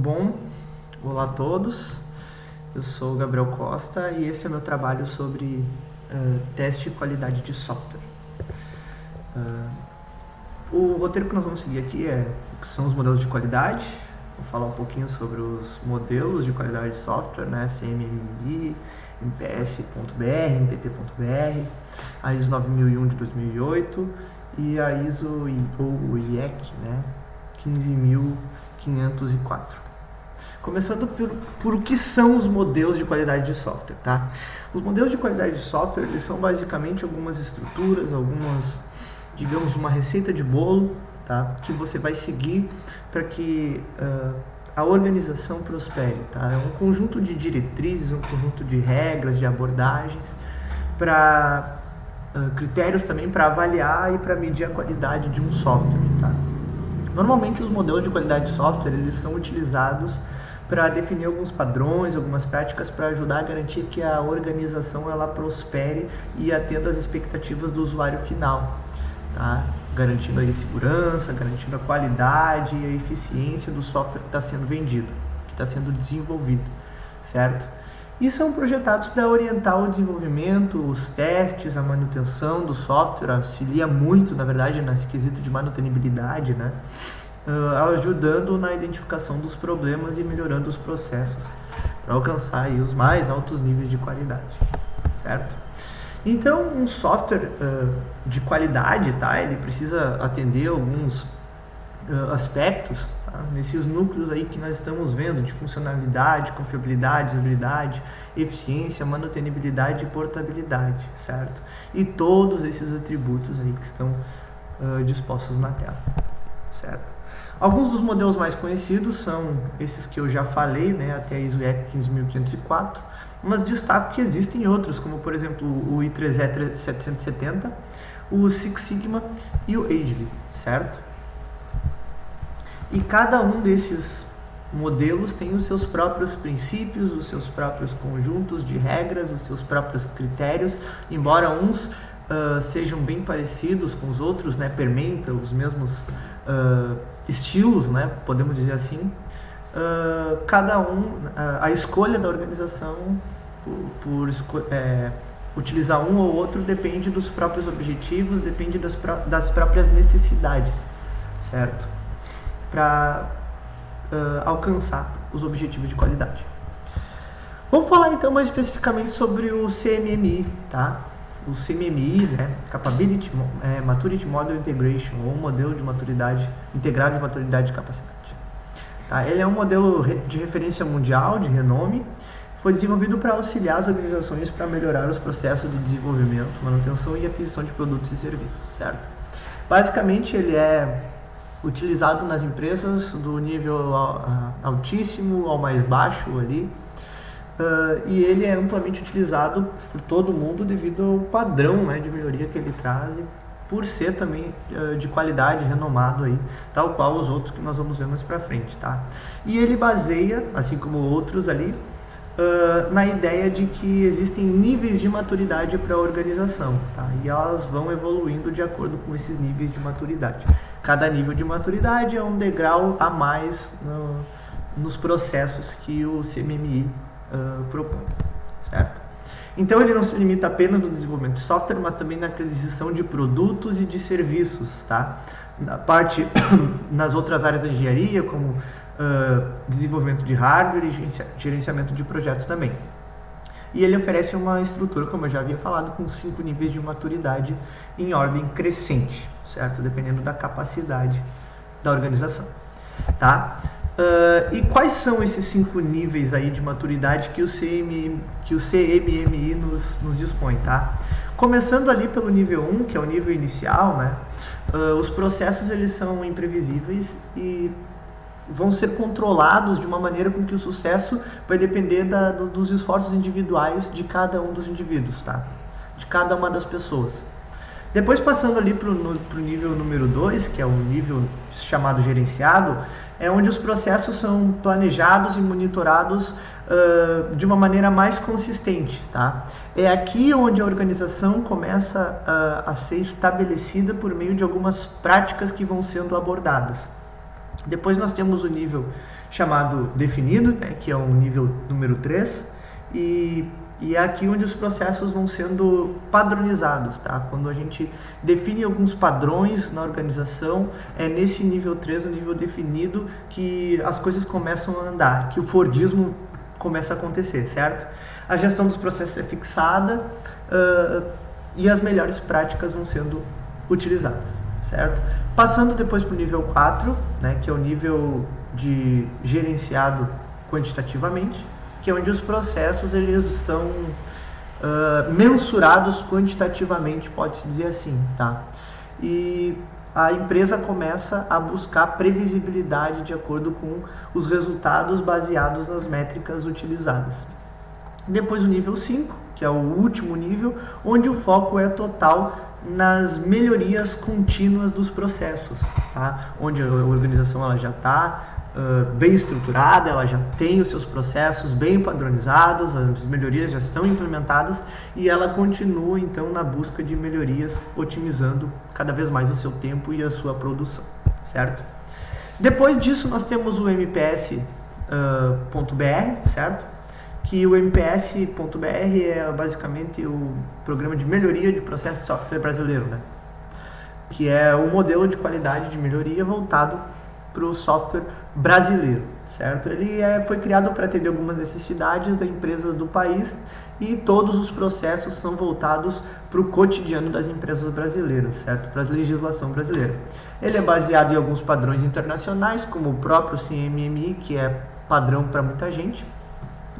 Bom, olá a todos, eu sou o Gabriel Costa e esse é meu trabalho sobre teste e qualidade de software. O roteiro que nós vamos seguir aqui são os modelos de qualidade. Vou falar um pouquinho sobre os modelos de qualidade de software, né? CMMI, MPS.br, MPT.br, a ISO 9001 de 2008 e a ISO ou IEC, né? 15504. Começando por o que são os modelos de qualidade de software, tá? Os modelos de qualidade de software, eles são basicamente algumas estruturas, digamos, uma receita de bolo, tá? Que você vai seguir para que a organização prospere, tá? É um conjunto de diretrizes, um conjunto de regras, de abordagens, para critérios também para avaliar e para medir a qualidade de um software, tá? Normalmente os modelos de qualidade de software, eles são utilizados para definir alguns padrões, algumas práticas para ajudar a garantir que a organização ela prospere e atenda às expectativas do usuário final, tá? Garantindo aí segurança, garantindo a qualidade e a eficiência do software que está sendo vendido, que está sendo desenvolvido, certo? E são projetados para orientar o desenvolvimento, os testes, a manutenção do software, auxilia muito, na verdade, nesse quesito de manutenibilidade, né? Ajudando na identificação dos problemas e melhorando os processos para alcançar aí os mais altos níveis de qualidade, certo? Então, um software de qualidade, tá? Ele precisa atender alguns aspectos, tá? Nesses núcleos aí que nós estamos vendo de funcionalidade, confiabilidade, usabilidade, eficiência, manutenibilidade e portabilidade, certo? E todos esses atributos aí que estão dispostos na tela, certo? Alguns dos modelos mais conhecidos são esses que eu já falei, né, até a ISO 15504, mas destaco que existem outros, como por exemplo o I3E 770, o Six Sigma e o Agile, certo? E cada um desses modelos tem os seus próprios princípios, os seus próprios conjuntos de regras, os seus próprios critérios, embora uns sejam bem parecidos com os outros, né, permeiem pelos mesmos estilos, né, podemos dizer assim. Cada um, a escolha da organização por utilizar um ou outro depende dos próprios objetivos, depende das próprias necessidades, certo? Para alcançar os objetivos de qualidade. Vamos falar então mais especificamente sobre o CMMI, tá? O CMMI, né, Capability Maturity Model Integration, ou modelo de maturidade integrado de maturidade e capacidade. Tá? Ele é um modelo de referência mundial, de renome, foi desenvolvido para auxiliar as organizações para melhorar os processos de desenvolvimento, manutenção e aquisição de produtos e serviços, certo? Basicamente, ele é utilizado nas empresas do nível altíssimo ao mais baixo ali, e ele é amplamente utilizado por todo mundo devido ao padrão, né, de melhoria que ele traz e por ser também de qualidade, renomado aí, tal qual os outros que nós vamos ver mais pra frente, tá? E ele baseia, assim como outros ali, na ideia de que existem níveis de maturidade para a organização, tá? E elas vão evoluindo de acordo com esses níveis de maturidade. Cada nível de maturidade é um degrau a mais nos processos que o CMMI propõe, certo? Então ele não se limita apenas no desenvolvimento de software, mas também na aquisição de produtos e de serviços, tá? Nas outras áreas da engenharia, como desenvolvimento de hardware e gerenciamento de projetos também. E ele oferece uma estrutura, como eu já havia falado, com 5 níveis de maturidade em ordem crescente, certo? Dependendo da capacidade da organização, tá? E quais são esses 5 níveis aí de maturidade que o CMMI nos dispõe, tá? Começando ali pelo nível 1, que é o nível inicial, né? Os processos eles são imprevisíveis e vão ser controlados de uma maneira com que o sucesso vai depender dos esforços individuais de cada um dos indivíduos, tá? De cada uma das pessoas. Depois, passando ali para o nível número 2, que é o nível chamado gerenciado, é onde os processos são planejados e monitorados de uma maneira mais consistente, tá? É aqui onde a organização começa a ser estabelecida por meio de algumas práticas que vão sendo abordadas. Depois nós temos o nível chamado definido, né, que é o nível número 3, e é aqui onde os processos vão sendo padronizados, tá? Quando a gente define alguns padrões na organização, é nesse nível 3, o nível definido, que as coisas começam a andar, que o Fordismo começa a acontecer, certo? A gestão dos processos é fixada e as melhores práticas vão sendo utilizadas, certo? Passando depois para o nível 4, né, que é o nível de gerenciado quantitativamente, que é onde os processos eles são mensurados quantitativamente, pode-se dizer assim, tá? E a empresa começa a buscar previsibilidade de acordo com os resultados baseados nas métricas utilizadas. Depois o nível 5, que é o último nível, onde o foco é total nas melhorias contínuas dos processos, tá? Onde a organização ela já está bem estruturada, ela já tem os seus processos bem padronizados, as melhorias já estão implementadas e ela continua então na busca de melhorias, otimizando cada vez mais o seu tempo e a sua produção, certo? Depois disso nós temos o MPS.br, certo? Que o MPS.br é basicamente o programa de melhoria de processo de software brasileiro, né? Que é o modelo de qualidade de melhoria voltado para o software brasileiro, certo? Ele foi criado para atender algumas necessidades das empresas do país e todos os processos são voltados para o cotidiano das empresas brasileiras, certo? Para a legislação brasileira. Ele é baseado em alguns padrões internacionais, como o próprio CMMI, que é padrão para muita gente,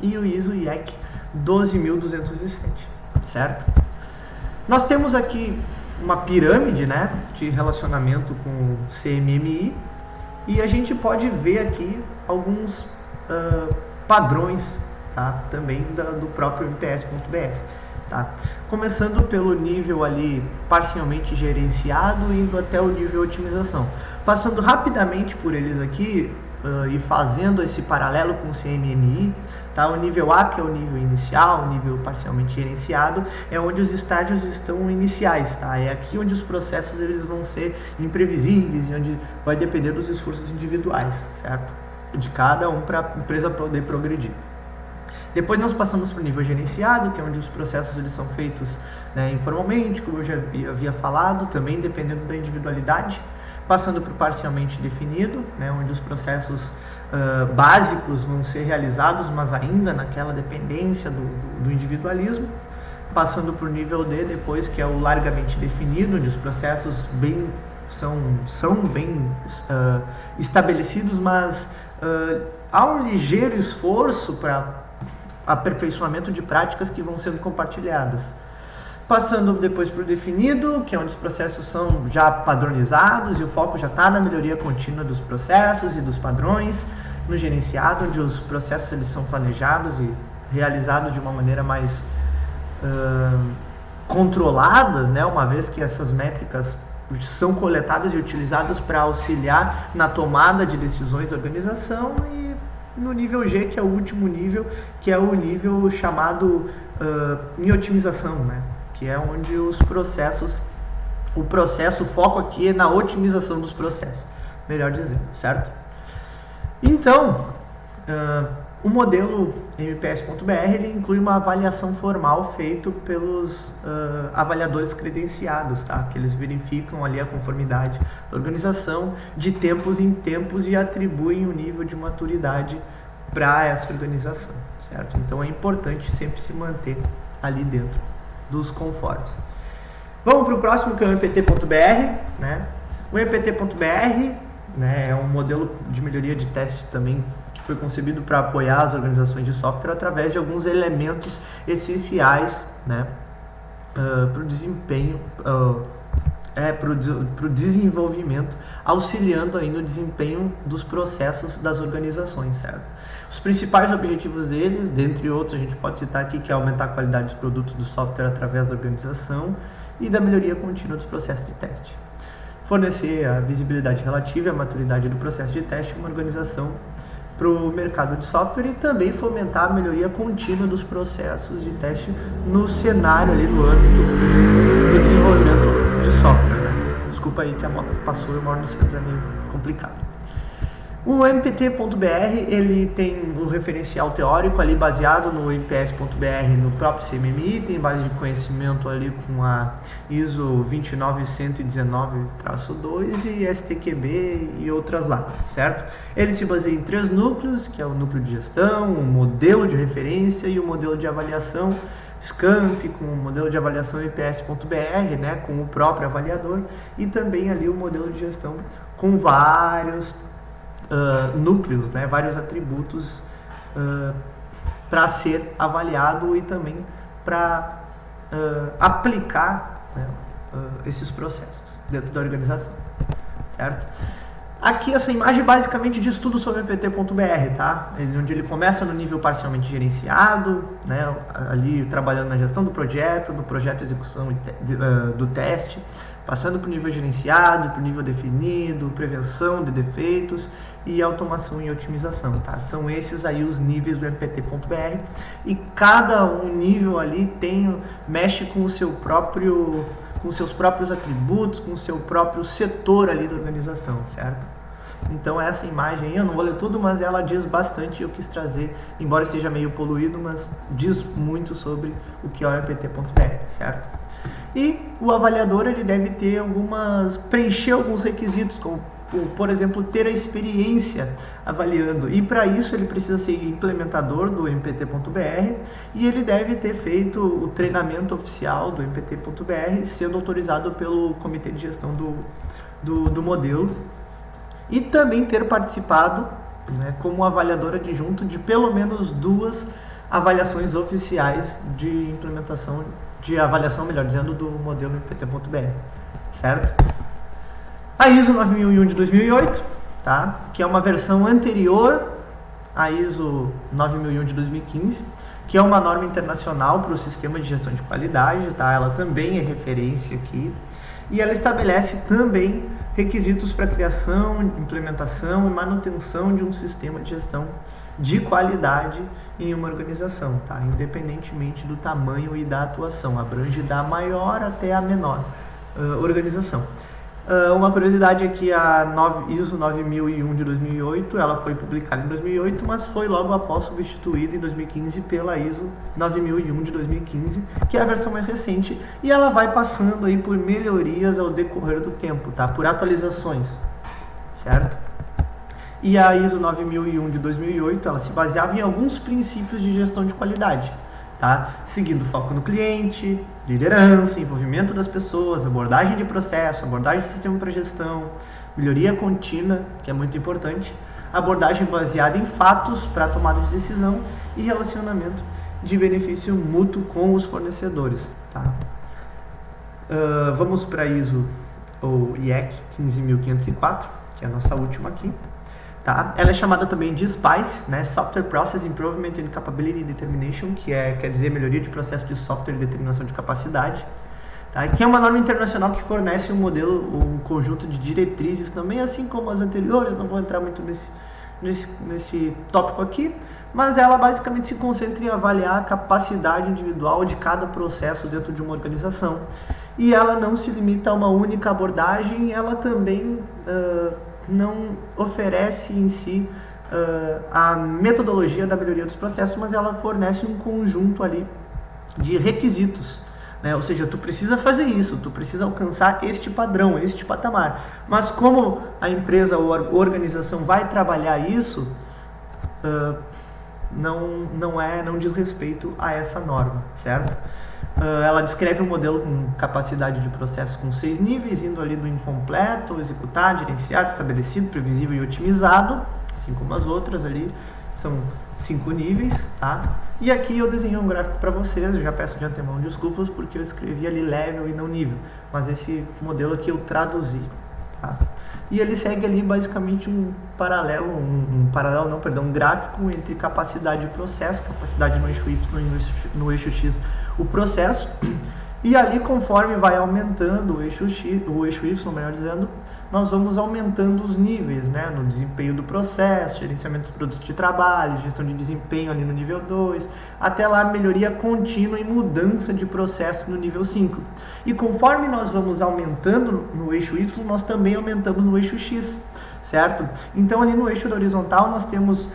e o ISO IEC 12207, certo? Nós temos aqui uma pirâmide, né, de relacionamento com o CMMI, e a gente pode ver aqui alguns padrões, tá? Também do próprio MPS.br. Tá? Começando pelo nível ali parcialmente gerenciado, indo até o nível otimização. Passando rapidamente por eles aqui e fazendo esse paralelo com o CMMI, tá? O nível A, que é o nível inicial, o nível parcialmente gerenciado, é onde os estágios estão iniciais, tá? É aqui onde os processos eles vão ser imprevisíveis e onde vai depender dos esforços individuais, certo? De cada um para a empresa poder progredir. Depois nós passamos para o nível gerenciado, que é onde os processos eles são feitos, né, informalmente, como eu já havia falado, também dependendo da individualidade. Passando para o parcialmente definido, né, onde os processos básicos vão ser realizados, mas ainda naquela dependência do individualismo. Passando para o nível D depois, que é o largamente definido, onde os processos são bem estabelecidos, mas há um ligeiro esforço para aperfeiçoamento de práticas que vão sendo compartilhadas. Passando depois para o definido, que é onde os processos são já padronizados e o foco já está na melhoria contínua dos processos e dos padrões. No gerenciado, onde os processos eles são planejados e realizados de uma maneira mais controladas, né? Uma vez que essas métricas são coletadas e utilizadas para auxiliar na tomada de decisões da organização. E no nível G, que é o último nível, que é o nível chamado em otimização, né? Que é onde os processos, o foco aqui é na otimização dos processos, melhor dizendo, certo? Então, o modelo MPS.br ele inclui uma avaliação formal feita pelos avaliadores credenciados, tá? Que eles verificam ali a conformidade da organização de tempos em tempos e atribuem o nível de maturidade para essa organização, certo? Então é importante sempre se manter ali dentro dos conformes. Vamos para o próximo, que é o MPT.br, né? O MPT.br, né, é um modelo de melhoria de teste também que foi concebido para apoiar as organizações de software através de alguns elementos essenciais, né, para o desempenho, para o desenvolvimento, auxiliando aí no desempenho dos processos das organizações, certo? Os principais objetivos deles, dentre outros, a gente pode citar aqui, que é aumentar a qualidade dos produtos do software através da organização e da melhoria contínua dos processos de teste. Fornecer a visibilidade relativa e a maturidade do processo de teste em uma organização para o mercado de software e também fomentar a melhoria contínua dos processos de teste no cenário ali, no âmbito do desenvolvimento de software, né? Desculpa aí que a moto passou e eu moro no centro, é meio complicado. O MPT.br, ele tem o referencial teórico ali baseado no MPS.br, no próprio CMMI, tem base de conhecimento ali com a ISO 29119-2 e STQB e outras lá, certo? Ele se baseia em 3 núcleos, que é o núcleo de gestão, o modelo de referência e o modelo de avaliação SCAMP, com o modelo de avaliação MPS.br, né, com o próprio avaliador, e também ali o modelo de gestão com vários núcleos, né, vários atributos para ser avaliado e também para aplicar, né, esses processos dentro da organização, certo? Aqui essa imagem basicamente diz tudo sobre o MPT.br, tá? Onde ele começa no nível parcialmente gerenciado, né, ali trabalhando na gestão do projeto, no projeto de execução do teste, passando para o nível gerenciado, para o nível definido, prevenção de defeitos e automação e otimização, tá? São esses aí os níveis do MPT.br e cada um nível ali mexe com o seu próprio, com seus próprios atributos, com o seu próprio setor ali da organização, certo? Então essa imagem aí, eu não vou ler tudo, mas ela diz bastante, eu quis trazer, embora seja meio poluído, mas diz muito sobre o que é o MPT.br, certo? E o avaliador, ele deve ter preencher alguns requisitos, como por exemplo, ter a experiência avaliando, e para isso ele precisa ser implementador do MPT.br e ele deve ter feito o treinamento oficial do MPT.br, sendo autorizado pelo comitê de gestão do modelo, e também ter participado, né, como avaliador adjunto de pelo menos 2 avaliações oficiais de implementação, de avaliação, melhor dizendo, do modelo MPT.br, certo? A ISO 9001 de 2008, tá? Que é uma versão anterior à ISO 9001 de 2015, que é uma norma internacional para o sistema de gestão de qualidade, tá? Ela também é referência aqui, e ela estabelece também requisitos para criação, implementação e manutenção de um sistema de gestão de qualidade em uma organização, tá? Independentemente do tamanho e da atuação, abrange da maior até a menor organização. Uma curiosidade é que a ISO 9001 de 2008, ela foi publicada em 2008, mas foi logo após substituída em 2015 pela ISO 9001 de 2015, que é a versão mais recente, e ela vai passando aí por melhorias ao decorrer do tempo, tá? Por atualizações, certo? E a ISO 9001 de 2008, ela se baseava em alguns princípios de gestão de qualidade, tá? Seguindo foco no cliente, liderança, envolvimento das pessoas, abordagem de processo, abordagem de sistema para gestão, melhoria contínua, que é muito importante, abordagem baseada em fatos para tomada de decisão e relacionamento de benefício mútuo com os fornecedores, tá? Vamos para a ISO ou IEC 15504, que é a nossa última aqui. Tá? Ela é chamada também de SPICE, né? Software Process Improvement and Capability Determination, que quer dizer melhoria de processo de software e determinação de capacidade, tá? Que é uma norma internacional que fornece um conjunto de diretrizes também, assim como as anteriores. Não vou entrar muito nesse tópico aqui, mas ela basicamente se concentra em avaliar a capacidade individual de cada processo dentro de uma organização, e ela não se limita a uma única abordagem, ela também não oferece em si a metodologia da melhoria dos processos, mas ela fornece um conjunto ali de requisitos, né? Ou seja, tu precisa fazer isso, tu precisa alcançar este padrão, este patamar, mas como a empresa ou a organização vai trabalhar isso, não diz respeito a essa norma, certo? Ela descreve um modelo com capacidade de processo com 6 níveis, indo ali do incompleto, executado, gerenciado, estabelecido, previsível e otimizado, assim como as outras ali, são 5 níveis, tá? E aqui eu desenhei um gráfico para vocês, eu já peço de antemão desculpas porque eu escrevi ali level e não nível, mas esse modelo aqui eu traduzi, tá? E ele segue ali basicamente um gráfico entre capacidade de processo, capacidade no eixo Y e no eixo X, o processo, e ali conforme vai aumentando o eixo Y, melhor dizendo, nós vamos aumentando os níveis, né, no desempenho do processo, gerenciamento de produtos de trabalho, gestão de desempenho ali no nível 2, até lá melhoria contínua e mudança de processo no nível 5. E conforme nós vamos aumentando no eixo Y, nós também aumentamos no eixo X. certo? Então ali no eixo da horizontal nós temos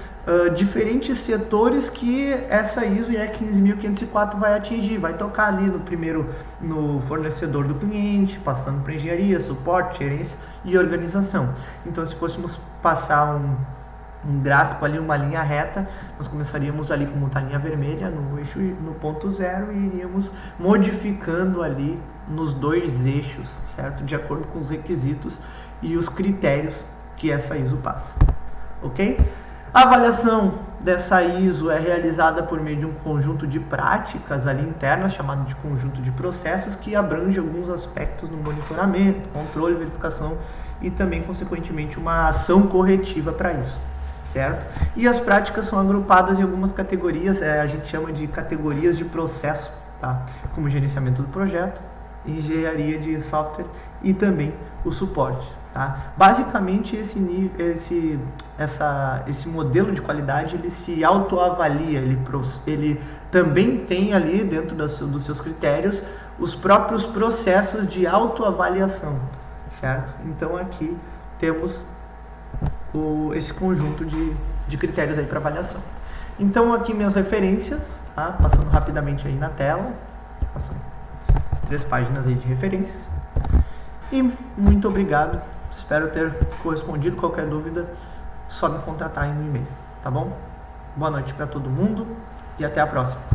diferentes setores que essa ISO IEC 15504 vai atingir, vai tocar ali no fornecedor do cliente, passando para engenharia, suporte, gerência e organização. Então se fôssemos passar um gráfico ali, uma linha reta, nós começaríamos ali com uma linha vermelha no eixo, no ponto 0, e iríamos modificando ali nos 2 eixos, certo? De acordo com os requisitos e os critérios que essa ISO passa, ok? A avaliação dessa ISO é realizada por meio de um conjunto de práticas ali internas, chamado de conjunto de processos, que abrange alguns aspectos no monitoramento, controle, verificação e também, consequentemente, uma ação corretiva para isso, certo? E as práticas são agrupadas em algumas categorias, a gente chama de categorias de processo, tá? Como gerenciamento do projeto, engenharia de software e também o suporte. Tá? Basicamente esse modelo de qualidade ele se autoavalia, ele também tem ali dentro dos seus critérios os próprios processos de autoavaliação, certo? Então aqui temos esse conjunto de critérios aí para avaliação. Então aqui minhas referências, tá? Passando rapidamente aí na tela, são 3 páginas aí de referências. E muito obrigado. Espero ter correspondido. Qualquer dúvida, só me contratar aí no e-mail, tá bom? Boa noite para todo mundo e até a próxima.